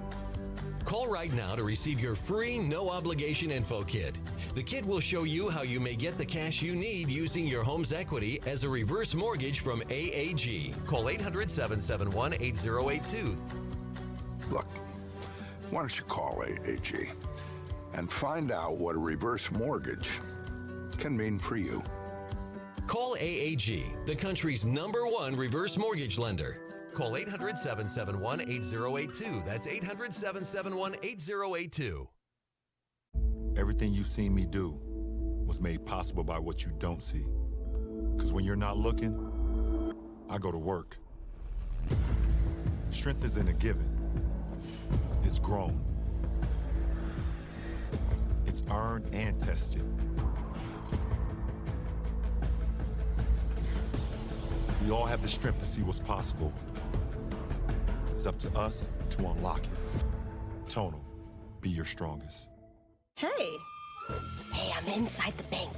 Call right now to receive your free no-obligation info kit. The kit will show you how you may get the cash you need using your home's equity as a reverse mortgage from AAG. Call 800-771-8082. Look, why don't you call AAG and find out what a reverse mortgage can mean for you. Call AAG, the country's #1 reverse mortgage lender. Call 800-771-8082. That's 800-771-8082. Everything you've seen me do was made possible by what you don't see. Because when you're not looking, I go to work. Strength isn't a given. It's grown. It's earned and tested. We all have the strength to see what's possible. It's up to us to unlock it. Tonal, be your strongest. Hey, I'm inside the bank.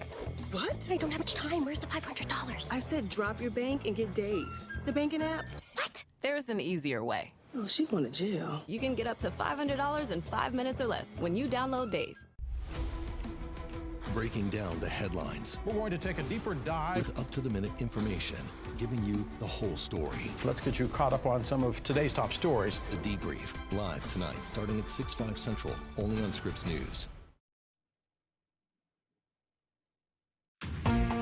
What? I don't have much time. Where's the $500? I said drop your bank and get Dave. The banking app. What? There's an easier way. Oh, she going to jail. You can get up to $500 in 5 minutes or less when you download Dave. Breaking down the headlines. We're going to take a deeper dive with up-to-the-minute information, giving you the whole story. Let's get you caught up on some of today's top stories. The Debrief, live tonight, starting at 6/5 Central, only on Scripps News.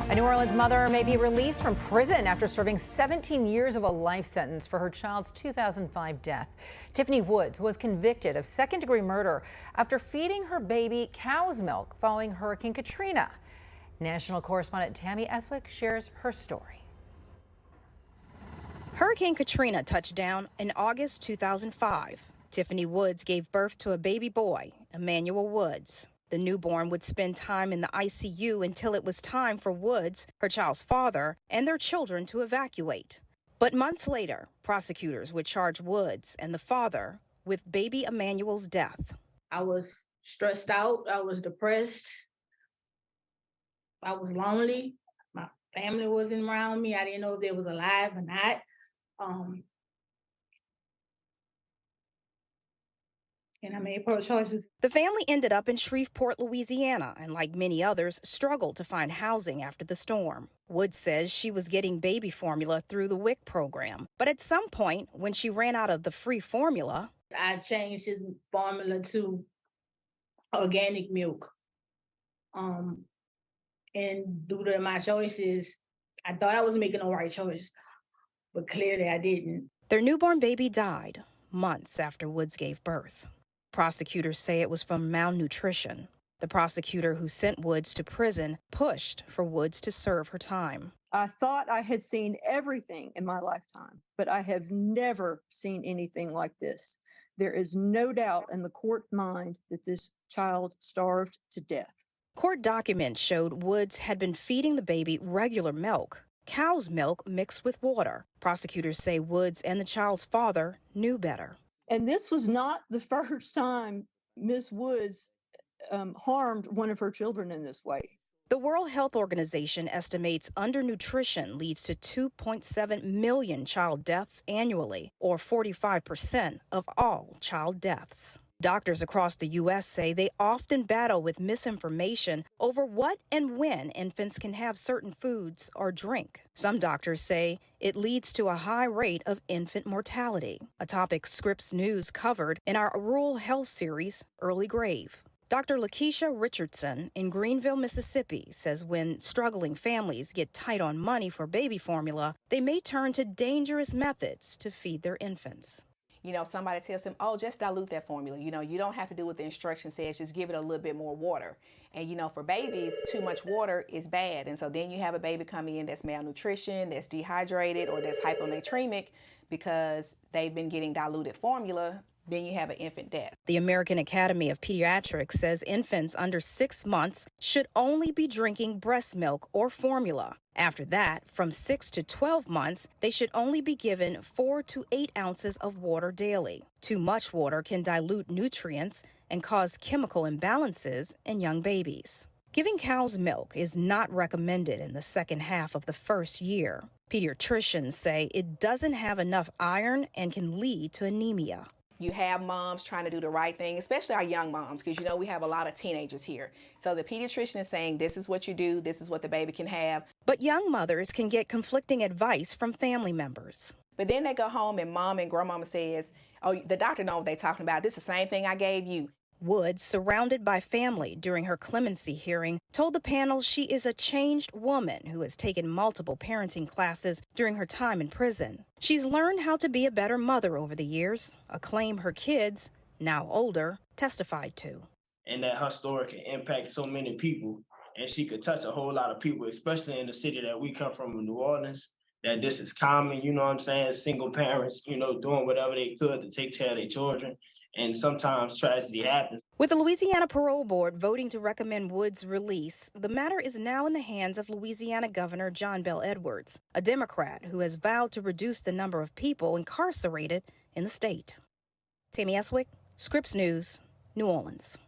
A New Orleans mother may be released from prison after serving 17 years of a life sentence for her child's 2005 death. Tiffany Woods was convicted of second-degree murder after feeding her baby cow's milk following Hurricane Katrina. National correspondent Tammy Eswick shares her story. Hurricane Katrina touched down in August 2005. Tiffany Woods gave birth to a baby boy, Emmanuel Woods. The newborn would spend time in the ICU until it was time for Woods, her child's father, and their children to evacuate. But months later, prosecutors would charge Woods and the father with baby Emmanuel's death. I was stressed out. I was depressed. I was lonely. My family wasn't around me. I didn't know if they was alive or not. And I made poor choices. The family ended up in Shreveport, Louisiana, and like many others, struggled to find housing after the storm. Woods says she was getting baby formula through the WIC program, but at some point, when she ran out of the free formula, I changed his formula to organic milk. And due to my choices, I thought I was making the right choice, but clearly I didn't. Their newborn baby died months after Woods gave birth. Prosecutors say it was from malnutrition. The prosecutor who sent Woods to prison pushed for Woods to serve her time. I thought I had seen everything in my lifetime, but I have never seen anything like this. There is no doubt in the court's mind that this child starved to death. Court documents showed Woods had been feeding the baby regular milk, cow's milk mixed with water. Prosecutors say Woods and the child's father knew better. And this was not the first time Miss Woods harmed one of her children in this way. The World Health Organization estimates undernutrition leads to 2.7 million child deaths annually, or 45% of all child deaths. Doctors across the U.S. say they often battle with misinformation over what and when infants can have certain foods or drink. Some doctors say it leads to a high rate of infant mortality, a topic Scripps News covered in our Rural Health series, Early Grave. Dr. Lakeisha Richardson in Greenville, Mississippi, says when struggling families get tight on money for baby formula, they may turn to dangerous methods to feed their infants. You know, somebody tells them, oh, just dilute that formula. You know, you don't have to do what the instruction says, just give it a little bit more water. And, you know, for babies, too much water is bad. And so then you have a baby coming in that's malnutrition, that's dehydrated, or that's hyponatremic because they've been getting diluted formula. Then you have an infant death. The American Academy of Pediatrics says infants under 6 months should only be drinking breast milk or formula. After that, from 6 to 12 months, they should only be given 4 to 8 ounces of water daily. Too much water can dilute nutrients and cause chemical imbalances in young babies. Giving cows milk is not recommended in the second half of the first year. Pediatricians say it doesn't have enough iron and can lead to anemia. You have moms trying to do the right thing, especially our young moms, because, you know, we have a lot of teenagers here. So the pediatrician is saying, this is what you do, this is what the baby can have. But young mothers can get conflicting advice from family members. But then they go home and mom and grandmama says, oh, the doctor knows what they're talking about. This is the same thing I gave you. Woods, surrounded by family during her clemency hearing, told the panel she is a changed woman who has taken multiple parenting classes during her time in prison. She's learned how to be a better mother over the years, a claim her kids, now older, testified to. And that her story can impact so many people, and she could touch a whole lot of people, especially in the city that we come from, in New Orleans, that this is common, you know what I'm saying? Single parents, you know, doing whatever they could to take care of their children. And sometimes tragedy happens. With the Louisiana Parole Board voting to recommend Woods' release, the matter is now in the hands of Louisiana Governor John Bel Edwards, a Democrat who has vowed to reduce the number of people incarcerated in the state. Tammy Eswick, Scripps News, New Orleans.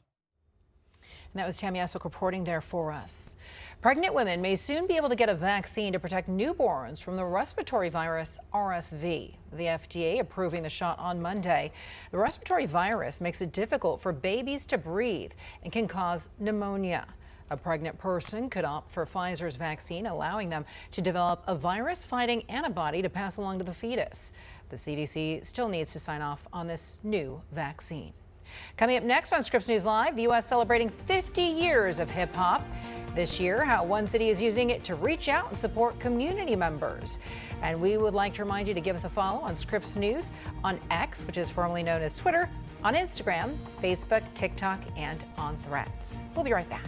And that was Tammy Eswick reporting there for us. Pregnant women may soon be able to get a vaccine to protect newborns from the respiratory virus RSV. The FDA approving the shot on Monday. The respiratory virus makes it difficult for babies to breathe and can cause pneumonia. A pregnant person could opt for Pfizer's vaccine, allowing them to develop a virus-fighting antibody to pass along to the fetus. The CDC still needs to sign off on this new vaccine. Coming up next on Scripps News Live, the U.S. celebrating 50 years of hip hop. This year, how one city is using it to reach out and support community members. And we would like to remind you to give us a follow on Scripps News on X, which is formerly known as Twitter, on Instagram, Facebook, TikTok, and on Threads. We'll be right back.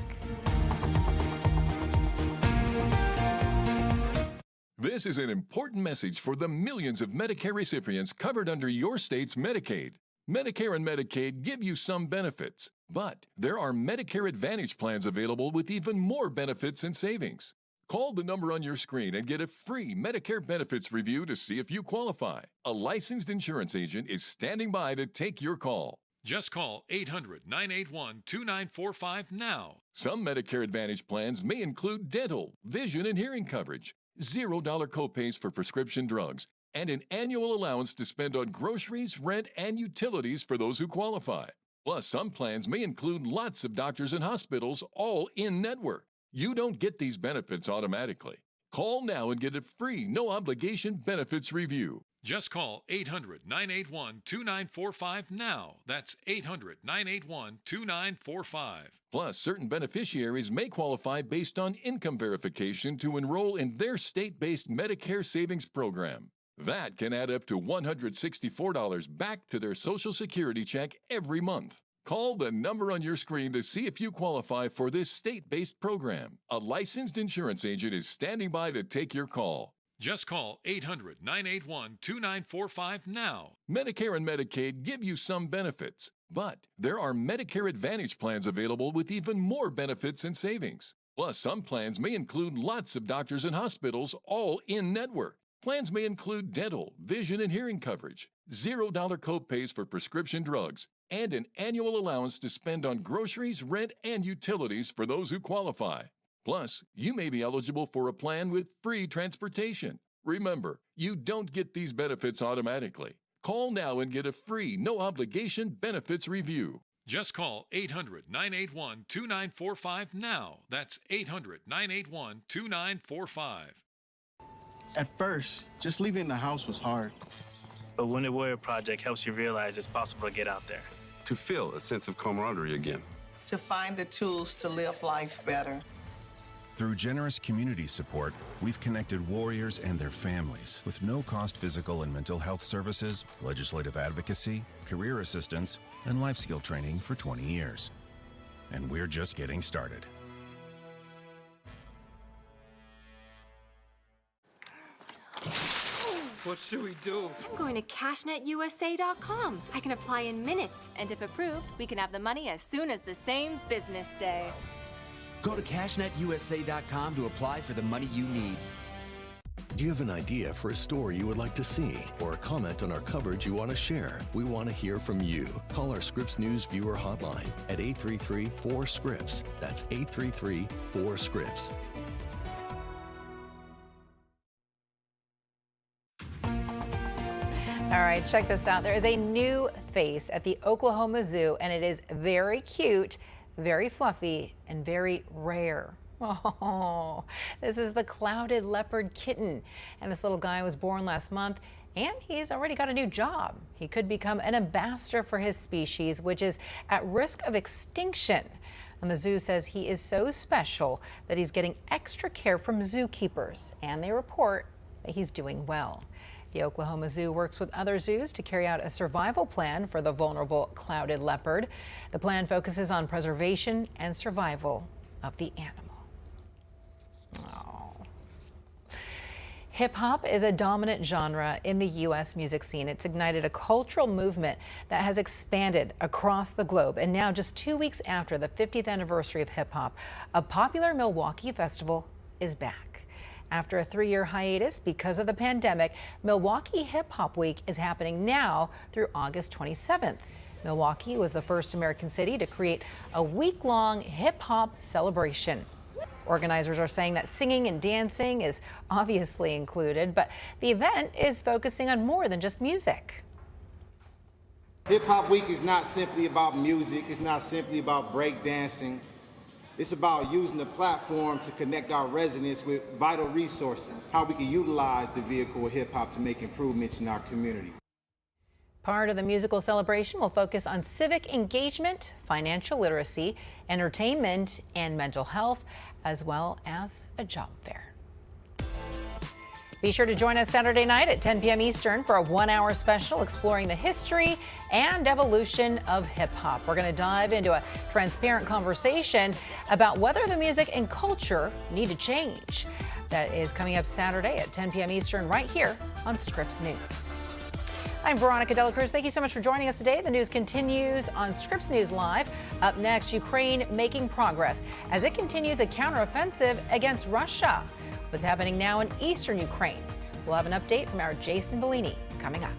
This is an important message for the millions of Medicare recipients covered under your state's Medicaid. Medicare and Medicaid give you some benefits, but there are Medicare Advantage plans available with even more benefits and savings. Call the number on your screen and get a free Medicare benefits review to see if you qualify. A licensed insurance agent is standing by to take your call. Just call 800-981-2945 now. Some Medicare Advantage plans may include dental, vision, and hearing coverage, $0 copays for prescription drugs, and an annual allowance to spend on groceries, rent, and utilities for those who qualify. Plus, some plans may include lots of doctors and hospitals, all in-network. You don't get these benefits automatically. Call now and get a free, no-obligation benefits review. Just call 800-981-2945 now. That's 800-981-2945. Plus, certain beneficiaries may qualify based on income verification to enroll in their state-based Medicare savings program. That can add up to $164 back to their Social Security check every month. Call the number on your screen to see if you qualify for this state-based program. A licensed insurance agent is standing by to take your call. Just call 800-981-2945 now. Medicare and Medicaid give you some benefits, but there are Medicare Advantage plans available with even more benefits and savings. Plus, some plans may include lots of doctors and hospitals, all in-network. Plans may include dental, vision, and hearing coverage, $0 copays for prescription drugs, and an annual allowance to spend on groceries, rent, and utilities for those who qualify. Plus, you may be eligible for a plan with free transportation. Remember, you don't get these benefits automatically. Call now and get a free, no-obligation benefits review. Just call 800-981-2945 now. That's 800-981-2945. At first, just leaving the house was hard. But When a Warrior Project helps you realize it's possible to get out there. To feel a sense of camaraderie again. To find the tools to live life better. Through generous community support, we've connected warriors and their families with no-cost physical and mental health services, legislative advocacy, career assistance, and life skill training for 20 years. And we're just getting started. What should we do? I'm going to cashnetusa.com. I can apply in minutes, and if approved, we can have the money as soon as the same business day. Go to cashnetusa.com to apply for the money you need. Do you have an idea for a story you would like to see or a comment on our coverage you want to share? We want to hear from you. Call our Scripps News viewer hotline at 833-4SCRIPPS. That's 833-4SCRIPPS. All right, check this out. There is a new face at the Oklahoma Zoo, and it is very cute, very fluffy, and very rare. Oh, this is the clouded leopard kitten. And this little guy was born last month, and he's already got a new job. He could become an ambassador for his species, which is at risk of extinction. And the zoo says he is so special that he's getting extra care from zookeepers, and they report that he's doing well. The Oklahoma Zoo works with other zoos to carry out a survival plan for the vulnerable clouded leopard. The plan focuses on preservation and survival of the animal. Oh. Hip hop is a dominant genre in the U.S. music scene. It's ignited a cultural movement that has expanded across the globe. And now, just 2 weeks after the 50th anniversary of hip hop, a popular Milwaukee festival is back. After a 3-year hiatus because of the pandemic, Milwaukee Hip Hop Week is happening now through August 27th. Milwaukee was the first American city to create a week-long hip hop celebration. Organizers are saying that singing and dancing is obviously included, but the event is focusing on more than just music. Hip Hop Week is not simply about music. It's not simply about breakdancing. It's about using the platform to connect our residents with vital resources, how we can utilize the vehicle of hip hop to make improvements in our community. Part of the musical celebration will focus on civic engagement, financial literacy, entertainment, and mental health, as well as a job fair. Be sure to join us Saturday night at 10 p.m. Eastern for a 1-hour special exploring the history and evolution of hip hop. We're going to dive into a transparent conversation about whether the music and culture need to change. That is coming up Saturday at 10 p.m. Eastern right here on Scripps News. I'm Veronica Dela Cruz. Thank you so much for joining us today. The news continues on Scripps News Live. Up next, Ukraine making progress as it continues a counteroffensive against Russia. What's happening now in eastern Ukraine? We'll have an update from our Jason Bellini coming up.